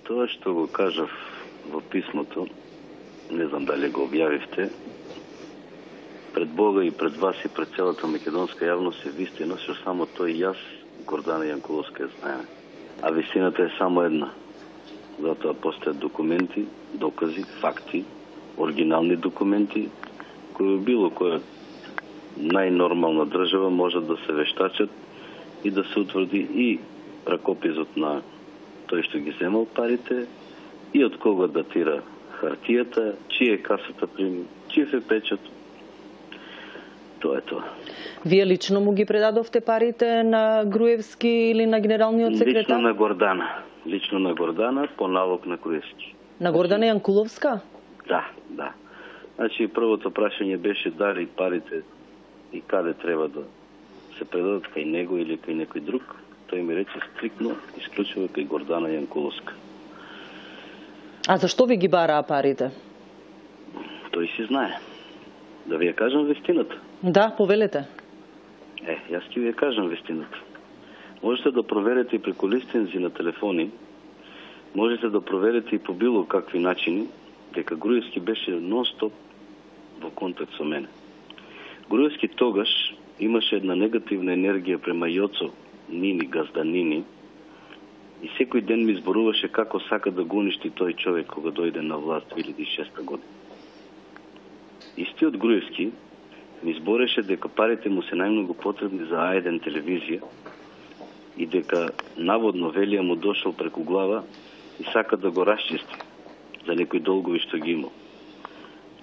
Тоа што го кажав во писмото, не знам дали го објавивте, пред Бога и пред вас и пред целата македонска јавност е вистина, што само тој и јас, Гордана Јанкуловска, ја знае. А вистината е само една. Затоа постојат документи, докази, факти, оригинални документи, кои било која најнормална држава можат да се вештачат и да се утврди и ракописот на тој што ги земал парите, и од кога датира хартијата, чија е касата прими, чиј е печат. Тоа е тоа. Вие лично му ги предадовте парите на Груевски или на генералниот секретар? Лично на Гордана. Лично на Гордана по налог на Груевски. На Гордана Јанкуловска? Да, да. Значи, првото прашање беше дали парите и каде треба да се предадат, кај него или кај некој друг. Тој ми рече стрикно, исклучиво кај Гордана Јанкуловска. А зашто ви ги бараа парите? Тој си знае. Да ви ја кажам вистината. Да, повелете. Јас ќе ви ја кажам вистината. Можете да проверите и преку листинзи на телефони, можете да проверите и по било какви начини, дека Груевски беше нон-стоп во контакт со мене. Груевски тогаш имаше една негативна енергија према Јоцо, Нини, газданини, и секој ден ми зборуваше како сака да го уништи тој човек кога дојде на власт 2006 година. Истиот Груевски ми збореше дека парите му се најмногу потребни за А1 телевизија и дека наводно Велија му дошол преку глава и сака да го расчисти за некои долгови што ги имал.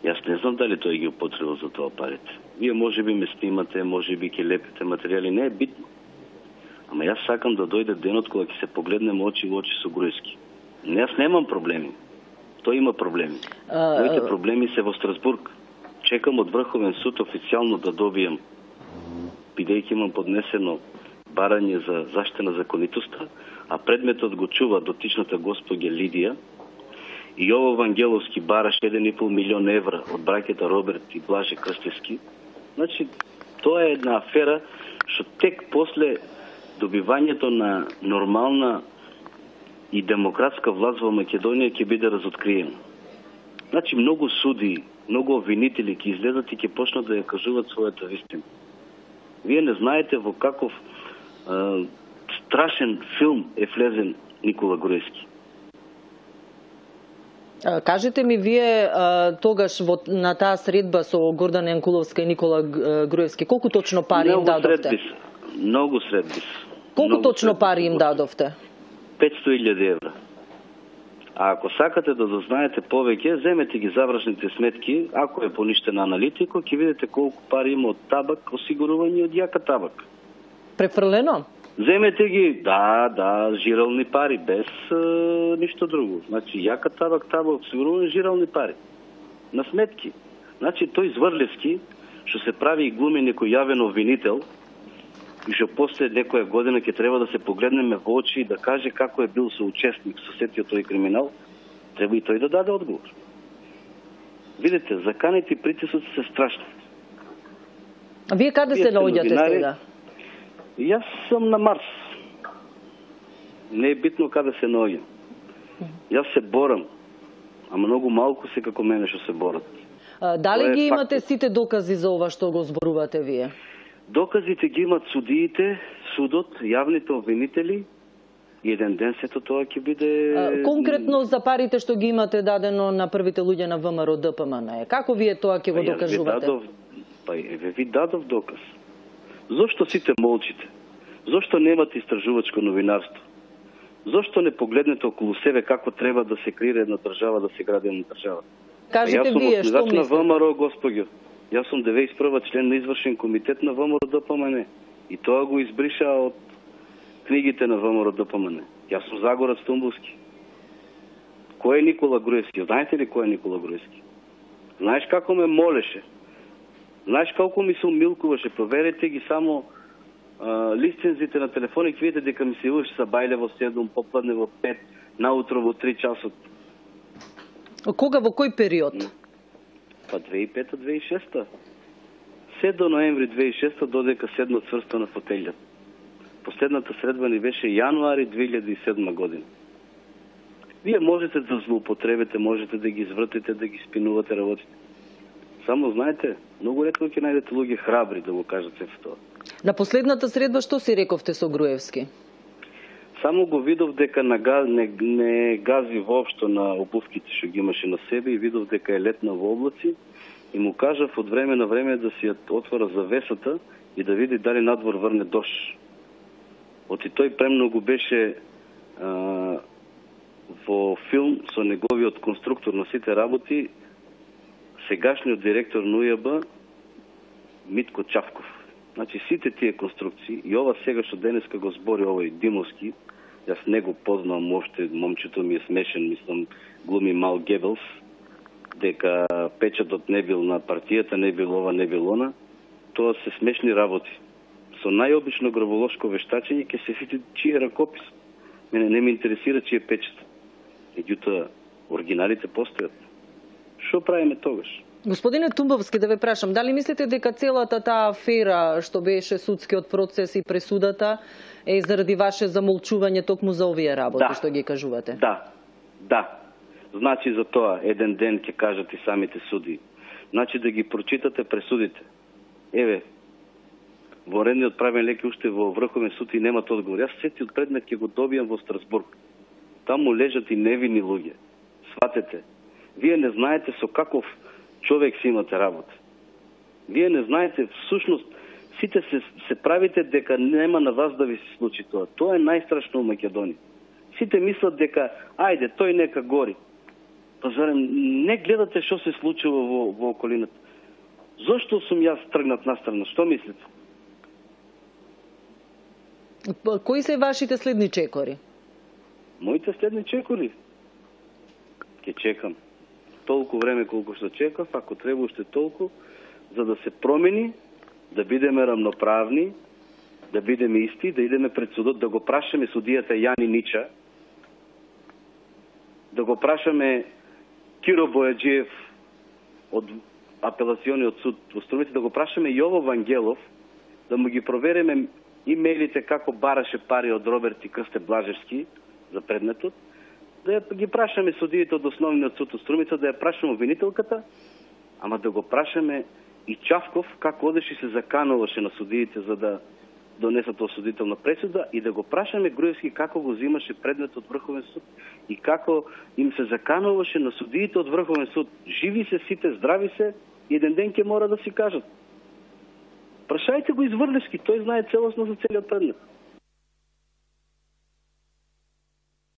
Јас не знам дали тој ги употребил за тоа парите. Вие може би ме снимате, може би ќе лепите материјали, не е битно. Ама јас сакам да дојде денот кога ќе се погледнеме очи во очи со Груевски. Јас немам проблеми. Тој има проблеми. Моите проблеми се во Страсбург. Чекам од Врховен суд официјално да добијам, бидејќи имам поднесено барање за заштита на законитоста, а предметот го чува дотичната госпоѓа Лидија, и Јово Вангеловски бараш 1,5 милион евра од браќата Роберт и Блаже Крстевски. Значи, тоа е една афера што тек после добивањето на нормална и демократска власт во Македонија ќе биде разоткриена. Значи, многу суди, многу обвинители ќе излезат и ќе почнат да ја кажуваат својата вистина. Вие не знаете во каков страшен филм е влезен Никола Груевски. Кажете ми, вие тогаш на таа средба со Гордана Јанкуловска и Никола Груевски, колку точно пари им дадовте? Многу средби. Колку точно пари им дадовте? 500.000 евра. А ако сакате да дознаете повеќе, земете ги завршните сметки, ако е поништен аналитико, ќе видите колку пари има од табак, осигурување од јака табак. Префрлено? Земете ги, да, жирални пари, без ништо друго. Значи, јака табак, осигурување жирални пари. На сметки. Значи, тој Зврлевски, што се прави и глуми некој јавен обвинител, и што после некоја година ќе треба да се погледнеме во очи и да каже како е бил соучесник со сетиот тој криминал, треба и тој да даде одговор. Видите, заканите и притисоци се страшни. А вие каде се наоѓате сега? Јас сум на Марс. Не е битно каде се наоѓам. Јас се борам, а многу малку се како мене што се борат. Дали ги имате сите докази за ова што го зборувате вие? Доказите ги имат судиите, судот, јавните обвинители и еден ден сето тоа ќе биде... Конкретно за парите што ги имате дадено на првите луѓе на ВМРО ДПМН, како вие тоа ќе го докажувате? Ви дадов доказ. Зошто сите молчите? Зошто немате истражувачко новинарство? Зошто не погледнете околу себе како треба да се креира една држава, да се гради една држава? Кажете вие, што мислите? Јас сум на ВМРО, господјо. Јас сум 91 член на извршен комитет на ВМРО ДПМН. И тоа го избриша од книгите на ВМРО ДПМН. Јас сум Загорец Тумбовски. Кој е Никола Груевски? Знаете ли кој е Никола Груевски? Знаеш како ме молеше? Знаеш колку ми се умилкуваше? Проверете ги само листинзите на телефони, ќе видите дека ми се јавуваше са бајле во 7, попладне во 5, наутро во 3 часот. Кога, во кој период? 2005-2006. 7 ноември 2006 додека седна цврсто на фотелјата. Последната средба ни беше јануари 2007 година. Вие можете да злоупотребите, можете да ги извртите, да ги спинувате работите. Само знаете, многу ретко ќе најдете луѓе храбри да го кажат се тоа. На последната средба што си рековте со Груевски? Само го видов дека не гази воопшто на обувките што ги имаше на себе и видов дека е летна во облаци и му кажав од време на време да си ја отвора завесата и да види дали надвор врне дош. Оти тој премногу беше во филм со неговиот конструктор на сите работи, сегашниот директор на УЈБ Митко Чавков. Значи сите тие конструкции и ова сега што денеска го збори овој Димовски, јас не го познавам уште, момчето ми е смешен, мислам глуми Мал Гебелс, дека печатот не бил на партијата, не бил ова, не бил она, тоа се смешни работи. Со најобично гроболошко вештачење ќе се види чие ракопис. Мене не ме интересира чие печат. Меѓутоа, оригиналите постојат. Што правиме тогаш? Господине Тумбовски, да ве прашам, дали мислите дека целата таа афера што беше судскиот процес и пресудата е заради ваше замолчување токму за овие работи што ги кажувате? Да. Значи за тоа еден ден ќе кажат и самите суди. Значи да ги прочитате пресудите. Еве, во редниот правен лек уште во Врховен суд и немат одговор. Јас сетиот предмет ќе го добијам во Страсбург. Таму лежат и невини луѓе. Сватете. Вие не знаете со каков човек си имате работа. Вие не знаете, всушност, сите се правите дека нема на вас да ви се случи тоа. Тоа е најстрашно во Македонија. Сите мислат дека, ајде, тој нека гори. Па зарем не гледате што се случува во околината? Зошто сум јас тргнат настрана? Што мислите? Кои се вашите следни чекори? Моите следни чекори? Ке чекам. Толку време колку што чекав, ако треба уште толку, за да се промени, да бидеме рамноправни, да бидеме исти, да идеме пред судот, да го прашаме судијата Јани Нича, да го прашаме Киро Бојаджиев од апелациониот суд во Струмица, да го прашаме Јово Вангелов, да му ги провериме имейлите како бараше пари од Роберт и Крсте Блажевски за предметот, да ги прашаме судиите од Основниот суд од Струмица, да ја прашаме обвинителката, ама да го прашаме и Чавков како одеше се закануваше на судиите за да донесат осудителна пресуда и да го прашаме Груевски како го взимаше предмет од Врховен суд и како им се закануваше на судиите од Врховен суд. Живи се сите, здрави се, и еден ден ќе мора да си кажат. Прашајте го Изврлевски, тој знае целосно за целиот предмет.